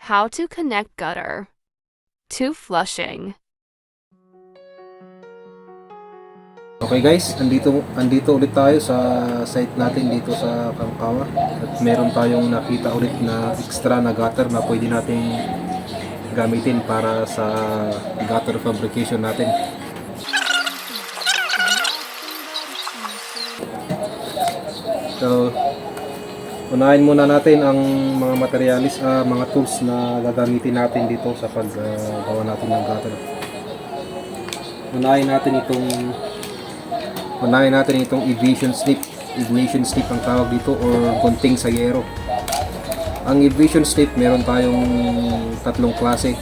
How to connect gutter to flushing. Okay guys, andito ulit tayo sa site natin dito sa Kangkawa at meron tayong nakita ulit na extra na gutter na pwede nating gamitin para sa gutter fabrication natin. So, unahin muna natin ang mga materialis, mga tools na gagamitin natin dito sa paggawa natin ng gutter. Unahin natin itong ignition snip. Ignition snip ang tawag dito, or gunting sayero. Ang ignition snip, meron tayong tatlong klase.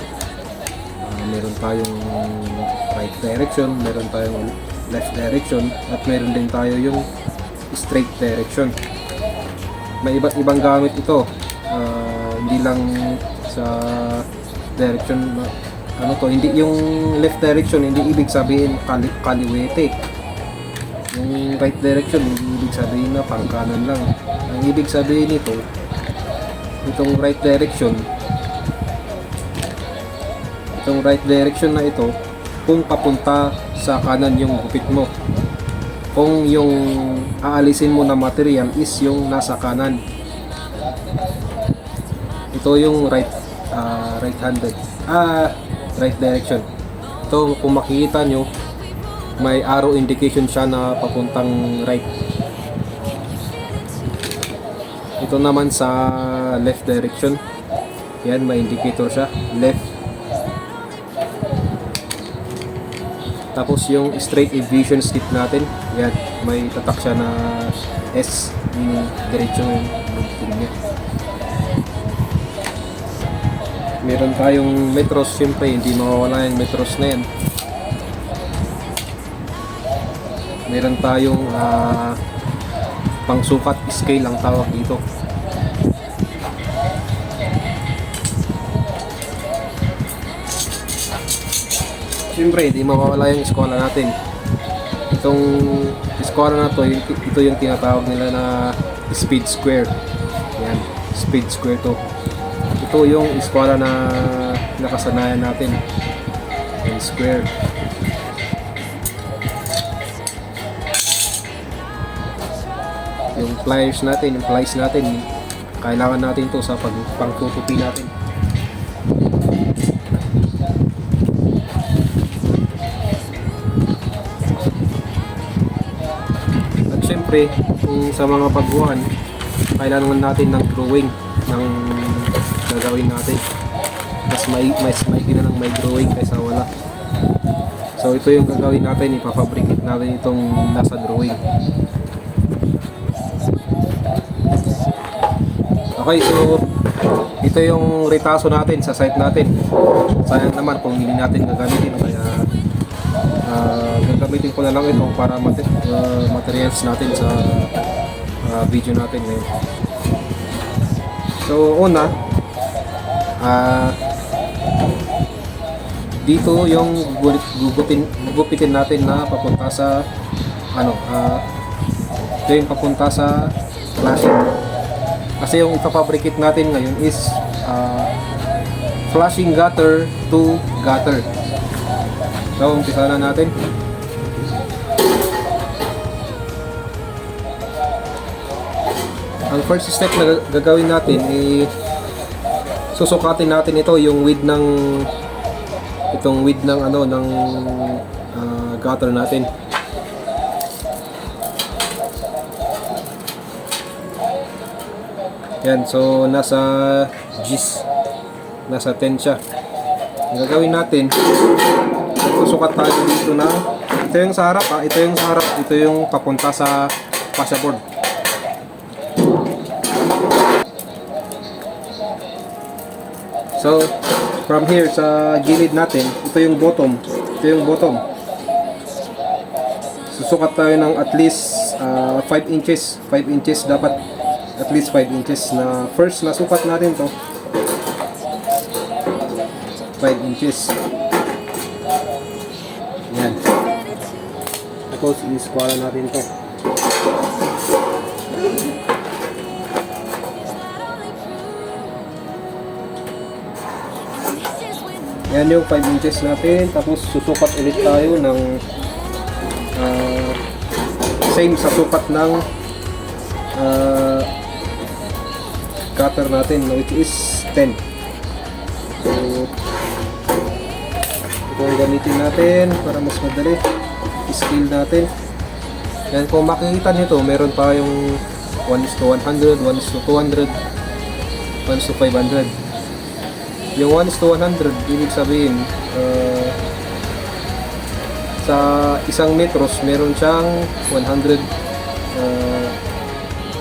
Meron tayong right direction, meron tayong left direction, at meron din tayo yung straight direction. May iba't ibang gamit ito. Hindi lang sa direction hindi yung left direction, hindi ibig sabihin kaliwete. Yung right direction, hindi ibig sabihin na pangkanan lang. Ang ibig sabihin nito, itong right direction na ito, kung papunta sa kanan yung gupit mo, kung yung aalisin mo na material is yung nasa kanan, ito yung right-handed right direction. Ito, kung makikita nyo, may arrow indication siya na papuntang right. Ito naman sa left direction, yan, may indicator siya, left. Tapos yung straight ignition snip natin, yan, may tatak siya na S, yung diretso yung niya. Meron tayong metros, siyempre hindi mawawala yung metros na yan. Meron tayong pangsukat, scale ang tawag dito. Siyempre hindi mawawala yung eskwela natin. Itong eskwela na to, ito yung tinatawag nila na speed square. Yan, speed square to. Ito yung eskwela na nakasanayan natin, yung square. Yung pliers natin, kailangan natin to sa pangtutupi natin. At syempre, sa mga pagbuhan, kailangan natin ng drawing ng gagawin natin. Mas may gina ng may drawing kaysa wala. So ito yung gagawin natin, ipafabricate natin itong nasa drawing. Okay, so ito yung retaso natin sa site natin. Sayang naman kung hindi natin gagamitin, kaya gagamitin ko na lang ito para materials natin sa video natin ngayon. So una, dito yung gugupitin natin na papunta sa ito yung papunta sa flashing. Kasi yung ipapabricate natin ngayon is flashing gutter to gutter. So umpisa na natin. Ang first step na gagawin natin ay susukatin natin ito, yung width ng gutter natin. Yan, so nasa 10 siya. Ang gagawin natin, susukat tayo dito na ito yung sa harap, ito yung papunta sa fascia board. So from here sa gilid natin, ito yung bottom. Susukat tayo ng at least 5 inches. 5 inches dapat, at least 5 inches na first na sukat natin to. 5 inches. Yan. Tapos i-square natin to. Yan yung 5 inches natin. Tapos susukat ulit tayo ng same sa sukat ng cutter natin, which is 10. So ito ang gamitin natin para mas madali. Scale natin. Yan, kung makikita nyo to, meron pa yung 1:100, 1:200, 1:500. Yung 1:100, ibig sabihin sa isang metros meron siyang 100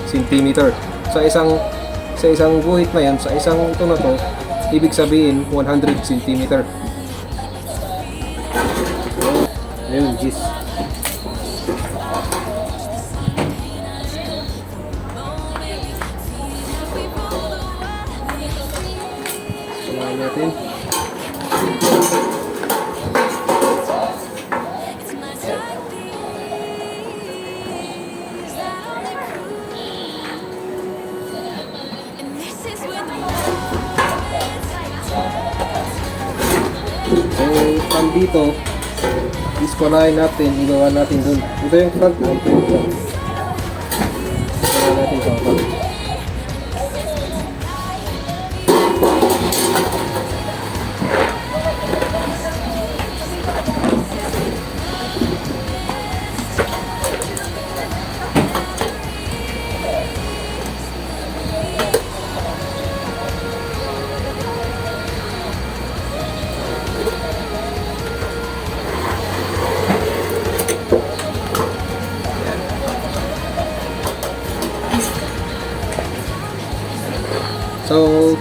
centimeter. Sa isang guhit na yan, sa isang ito na to, ibig sabihin 100 centimeter. Ayun, gis. Samahan natin. So, from dito, iskolahin natin, igawa natin dun. Ito yung front, ito yung front. Iskolahin natin sa front. So,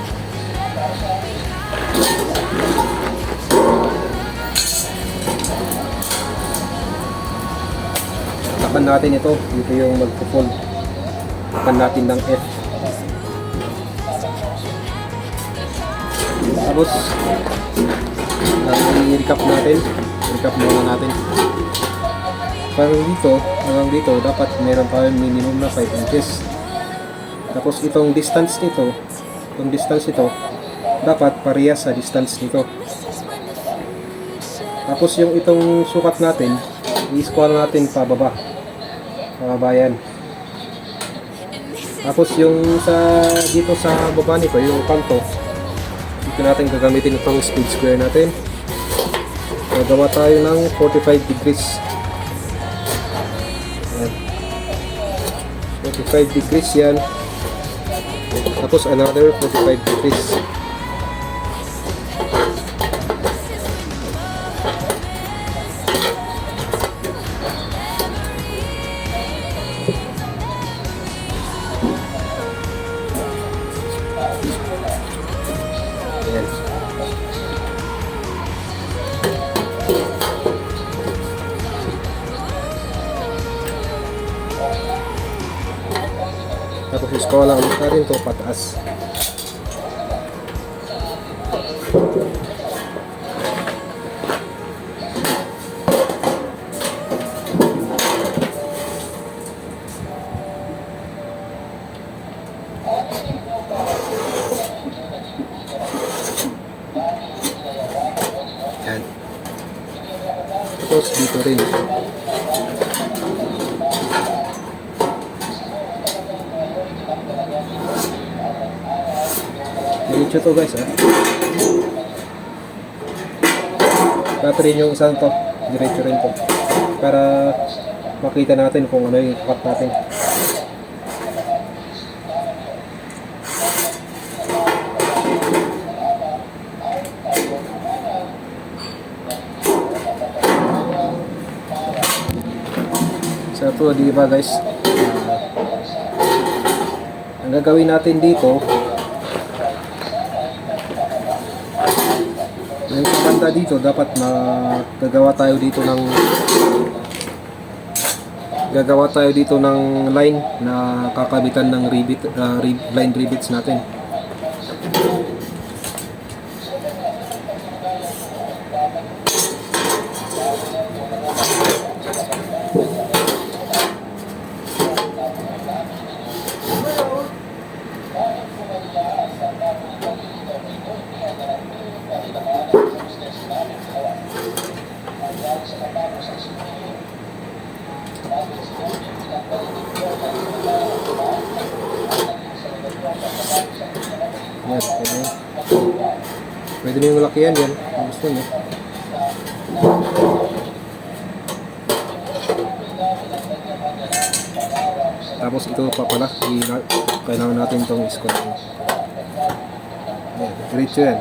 tapan natin ito. Dito yung magpo-fold. Tapan natin ng F. Tapos, i-recap natin. I-recap muna natin. Hanggang dito, dapat meron tayong minimum na 5 inches. Tapos itong distance nito, dapat parehas sa distance nito. Tapos yung itong sukat natin, i-square natin pababa. Yan. Tapos yung dito sa baba nito, yung kanto, dito natin gagamitin itong speed square natin. Gagawa tayo ng 45 degrees. Yan. 45 degrees yan. Tapos another 45 degrees. Ayan. Tapos iskola ulit na rin ito pataas. Yan. Tapos dito rin. Diretso to guys Dapat rin yung isang to. Diretso rin to. Para makita natin kung ano yung cut natin. So ito, di ba guys? Ang gagawin natin dito, yung banda dito dapat gagawa tayo dito ng line na kakabitan ng line rivets natin. Pwede nyo lakihan yan kung gusto nyo. Tapos ito pa pala, kailangan natin itong iskot. Diretso yan.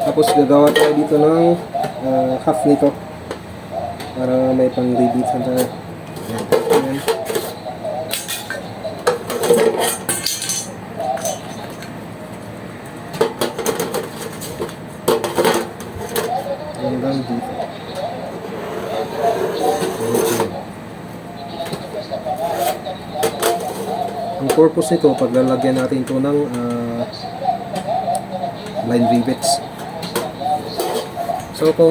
Tapos gagawa tayo dito ng half nito para may pang-rebeatsan tayo. Yan. Hanggang dito. Ang purpose nito, paglalagyan natin ito ng line rivets. So kung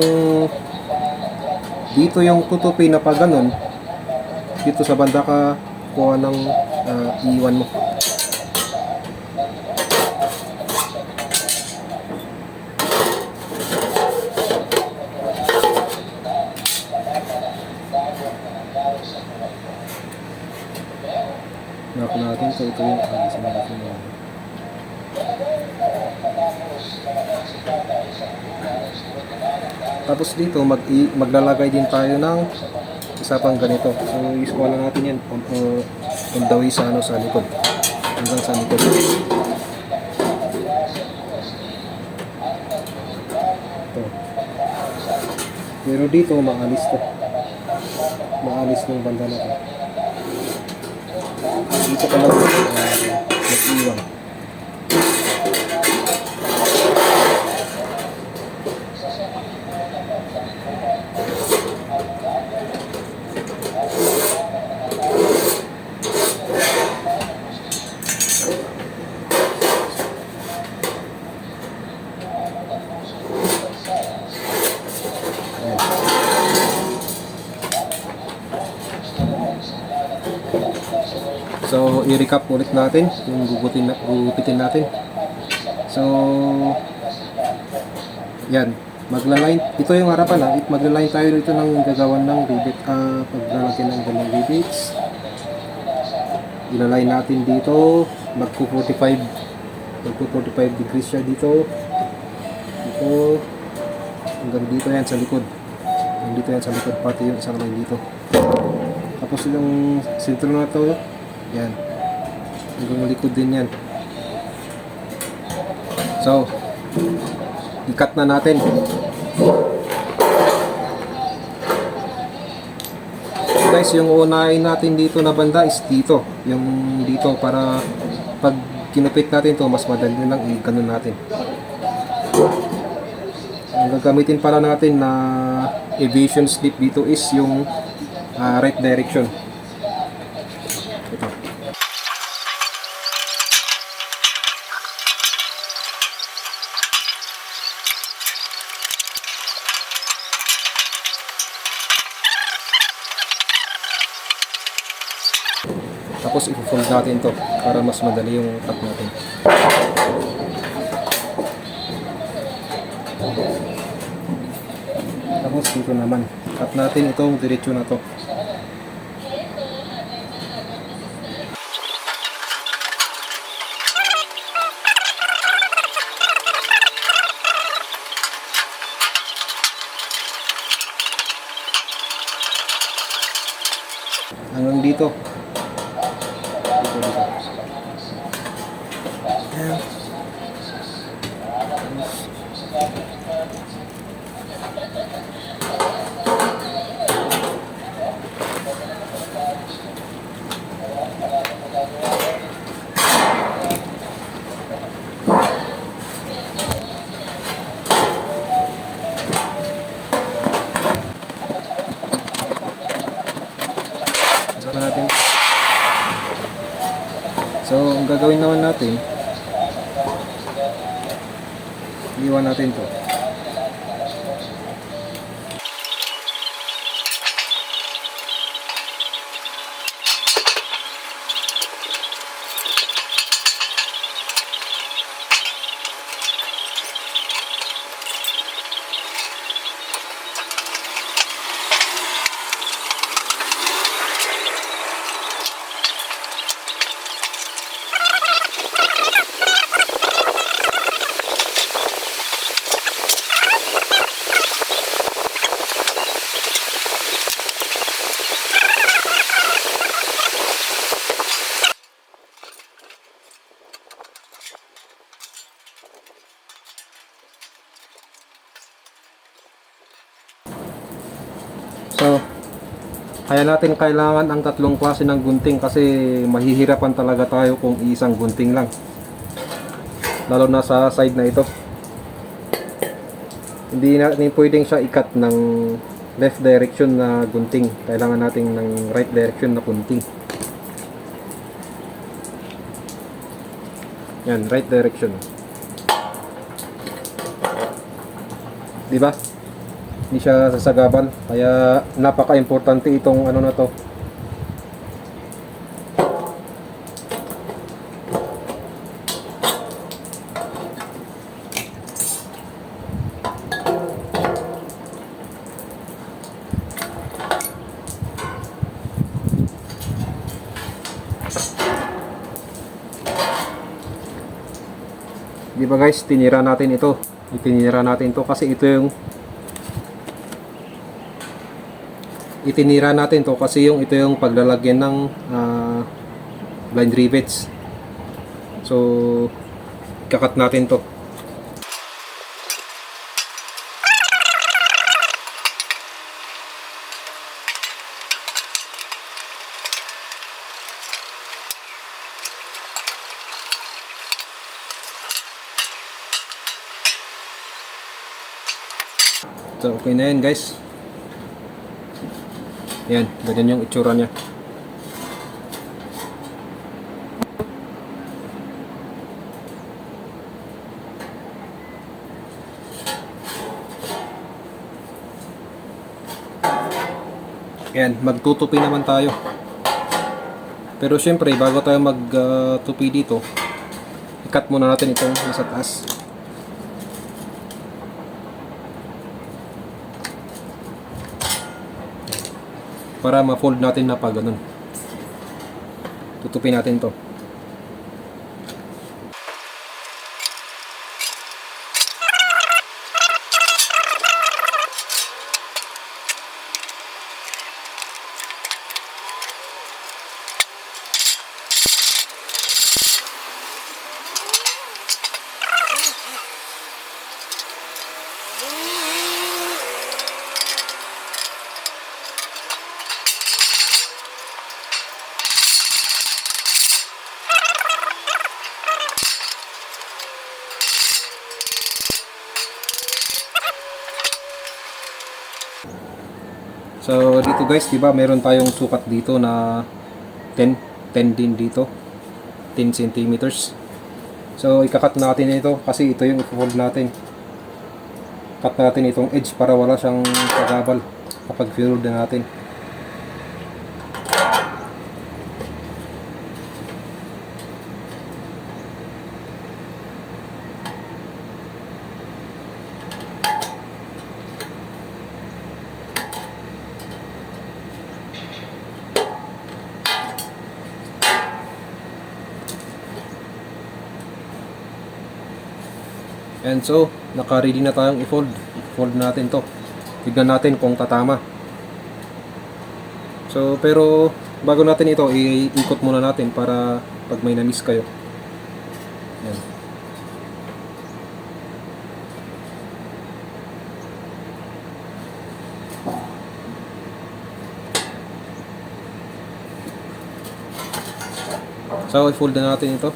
dito yung tutupi na pa ganun, dito sa banda ka kuha ng iwan mo. Knock natin, so ito yung alisin natin mo. Tapos dito maglalagay din tayo ng isa pang ganito. So isuwala natin yan on the way sa likod. Hanggang sa likod. Ito. Pero dito maalis to. Maalis ng banda na to. Dito ka lang mag-iwan. So, i-recap ulit natin yung gugupitin natin. So, yan. Magla-line. Ito yung harapan ha. Magla-line tayo dito ng gagawan ng rivet. Paglalagyan ng dalawang rivets. Ila-line natin dito. Magpo-45 degrees siya dito. Dito. Hanggang dito yan sa likod. Hanggang dito yan sa likod. Pati yung isang line dito. Tapos yung sentro na to. Yan. Hanggang likod din yan. So, i-cut na natin. Guys, yung unahin natin dito na banda is dito. Yung dito para pag kinupit natin to mas madali lang i-ganon natin. Ang gagamitin pala natin na aviation slip dito is yung right direction. Ito. Tapos i-fold natin to para mas madali yung cut natin. Tapos dito naman, cut natin itong diretso na to. Hanggang dito. Dito. Ayan. Natin. So, ang gagawin naman natin, iwan natin to. Kaya natin kailangan ang tatlong klase ng gunting kasi mahihirapan talaga tayo kung isang gunting lang. Lalo na sa side na ito. Hindi natin pwedeng siya ikat ng left direction na gunting. Kailangan natin ng right direction na gunting. Yan, right direction. Diba? Hindi siya sasagaban. Kaya napaka-importante itong ano na to. Di ba guys, tinira natin ito. Itinira natin ito kasi ito yung ito yung paglalagyan ng blind rivets. So kakat natin to. So okay na yan guys. Yan, ganyan yung itsura niya. Yan, magtutupi naman tayo. Pero syempre, bago tayo magtupi dito, i-cut muna natin itong nasa taas. Para ma-fold natin na pa ganun. Tutupin natin to. So dito guys, 'di ba, meron tayong sukat dito na 10 din dito. 10 centimeters. So ikakat natin ito kasi ito yung i-fold natin. Cut natin itong edge para wala siyang kagabal kapag fold na natin. And so, naka-ready na tayong i-fold. I-fold natin to. Tignan natin kung tatama. So, pero bago natin ito, i-ikot muna natin para pag may na-miss kayo. Yan. So, i-fold na natin ito.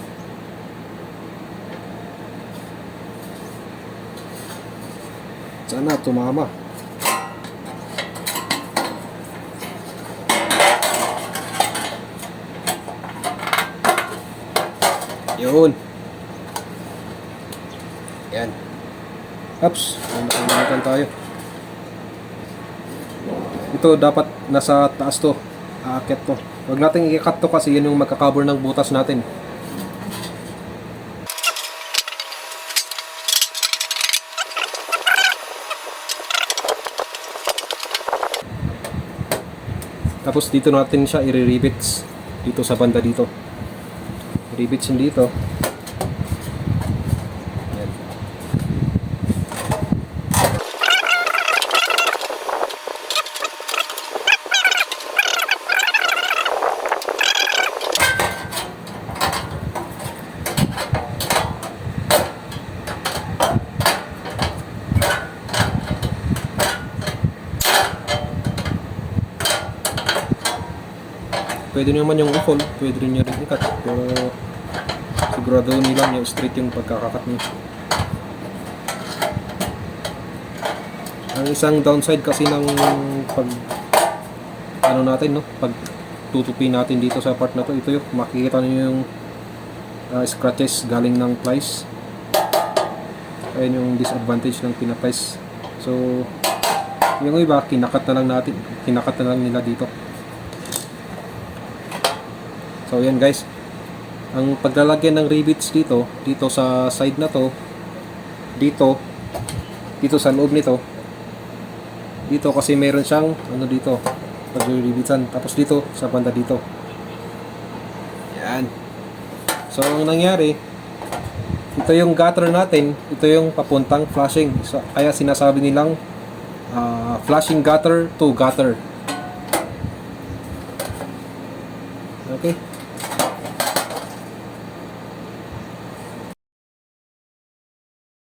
Sana tumama. Yun. Yan. Oops, nakalimutan tayo. Ito dapat nasa taas to. Aakyat to. Huwag natin i-cut to kasi yun yung magkakabor ng butas natin. Tapos dito natin siya i-rivets dito sa banda dito. Rivets yun dito. Yan. Pwede naman yung i-fold, pwede rin nyo rin i-cut. Pero sigurado nila yung straight yung pagkakakat nyo. Ang isang downside kasi ng pag ano natin, no, pag tutupi natin dito sa part na to, ito yung makikita niyo yung scratches galing ng plies. Ayun yung disadvantage ng pinaplies. So yung iba kinakat na lang nila dito. So yan guys, ang paglalagyan ng rivets dito sa side na to, dito sa loob nito, dito kasi meron siyang ano dito, pag-rivitsan, tapos dito sa banda dito. Yan. So ang nangyari, ito yung gutter natin, ito yung papuntang flashing. So, kaya sinasabi nilang flashing gutter to gutter. Okay.